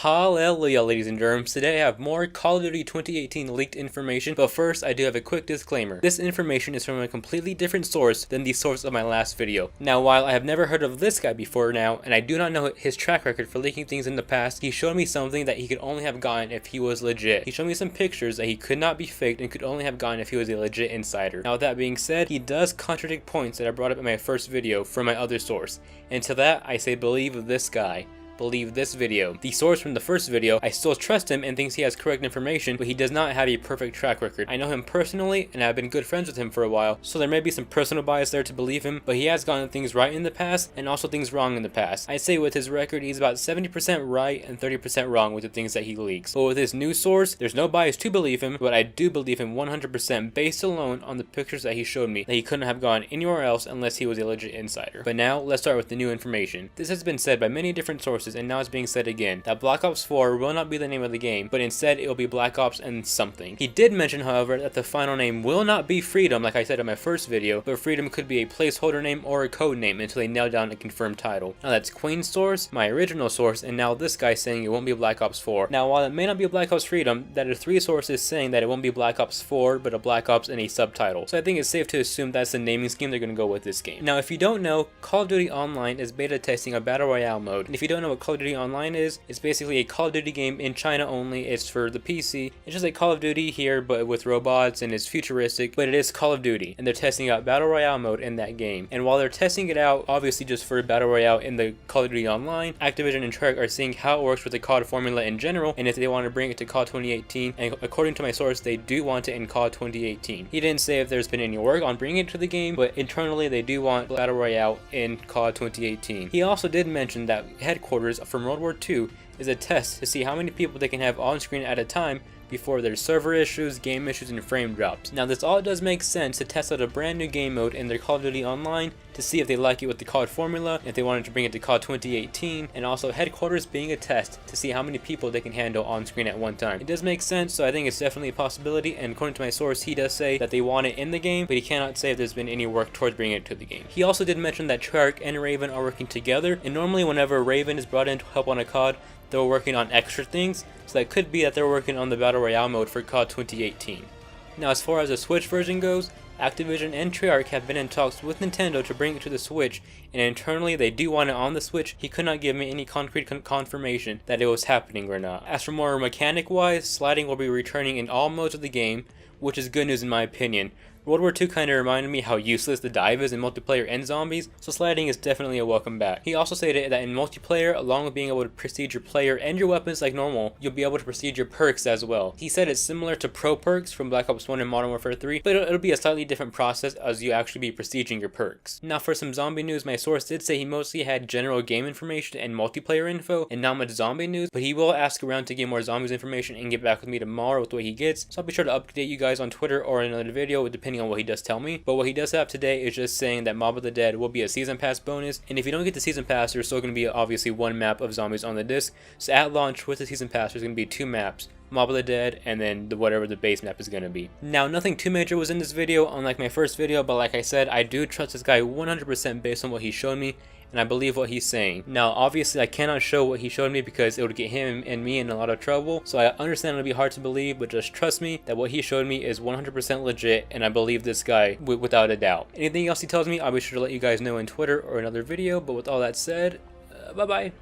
Hallelujah, ladies and germs. Today I have more Call of Duty 2018 leaked information, but first I do have a quick disclaimer. This information is from a completely different source than the source of my last video. Now, while I have never heard of this guy before now, and I do not know his track record for leaking things in the past, he showed me something that he could only have gotten if he was legit. He showed me some pictures that he could not be faked and could only have gotten if he was a legit insider. Now, with that being said, he does contradict points that I brought up in my first video from my other source. And to that, I say believe this guy. Believe this video. The source from the first video, I still trust him and thinks he has correct information, but he does not have a perfect track record. I know him personally and I've been good friends with him for a while, so there may be some personal bias there to believe him, but he has gotten things right in the past and also things wrong in the past. I'd say with his record, he's about 70% right and 30% wrong with the things that he leaks. But with his new source, there's no bias to believe him, but I do believe him 100% based alone on the pictures that he showed me that he couldn't have gone anywhere else unless he was a legit insider. But now, let's start with the new information. This has been said by many different sources and now it's being said again, that Black Ops 4 will not be the name of the game, but instead it will be Black Ops and something. He did mention, however, that the final name will not be Freedom like I said in my first video, but Freedom could be a placeholder name or a code name until they nail down a confirmed title. Now that's Queen's source, my original source, and now this guy saying it won't be Black Ops 4. Now while it may not be Black Ops Freedom, that are three sources saying that it won't be Black Ops 4, but a Black Ops and a subtitle. So I think it's safe to assume that's the naming scheme they're going to go with this game. Now if you don't know, Call of Duty Online is beta testing a Battle Royale mode, and if you don't know what Call of Duty Online is, it's basically a Call of Duty game in China only. It's for the PC. It's just like Call of Duty here, but with robots, and it's futuristic, but it is Call of Duty, and they're testing out Battle Royale mode in that game. And while they're testing it out, obviously just for Battle Royale in the Call of Duty Online, Activision and Treyarch are seeing how it works with the COD formula in general, and if they want to bring it to COD 2018, and according to my source, they do want it in COD 2018. He didn't say if there's been any work on bringing it to the game, but internally they do want Battle Royale in COD 2018. He also did mention that headquarters from World War II is a test to see how many people they can have on screen at a time before there's server issues, game issues, and frame drops. Now this all does make sense to test out a brand new game mode in their Call of Duty Online to see if they like it with the COD formula, if they wanted to bring it to COD 2018, and also headquarters being a test to see how many people they can handle on screen at one time. It does make sense, so I think it's definitely a possibility, and according to my source, he does say that they want it in the game, but he cannot say if there's been any work towards bringing it to the game. He also did mention that Treyarch and Raven are working together, and normally whenever Raven is brought in to help on a COD, they're working on extra things, so that could be that they're working on the Battle Royale mode for COD 2018. Now as far as the Switch version goes, Activision and Treyarch have been in talks with Nintendo to bring it to the Switch, and internally they do want it on the Switch. He could not give me any concrete confirmation that it was happening or not. As for more mechanic wise, sliding will be returning in all modes of the game, which is good news in my opinion. World War II kind of reminded me how useless the dive is in multiplayer and zombies, so sliding is definitely a welcome back. He also stated that in multiplayer, along with being able to proceed your player and your weapons like normal, you'll be able to proceed your perks as well. He said it's similar to pro perks from Black Ops 1 and Modern Warfare 3, but it'll be a slightly different process as you actually be proceeding your perks. Now for some zombie news, my source did say he mostly had general game information and multiplayer info and not much zombie news, but he will ask around to get more zombies information and get back with me tomorrow with what he gets, so I'll be sure to update you guys on Twitter or in another video depending on what he does tell me. But what he does have today is just saying that Mob of the Dead will be a season pass bonus, and if you don't get the season pass, there's still going to be obviously one map of zombies on the disc. So at launch with the season pass, there's going to be two maps, Mob of the Dead and then whatever the base map is going to be. Now nothing too major was in this video unlike my first video, but like I said, I do trust this guy 100% based on what he showed me, and I believe what he's saying. Now obviously I cannot show what he showed me because it would get him and me in a lot of trouble, so I understand it'll be hard to believe, but just trust me that what he showed me is 100% legit, and I believe this guy without a doubt. Anything else he tells me, I'll be sure to let you guys know in Twitter or another video, but with all that said, bye bye.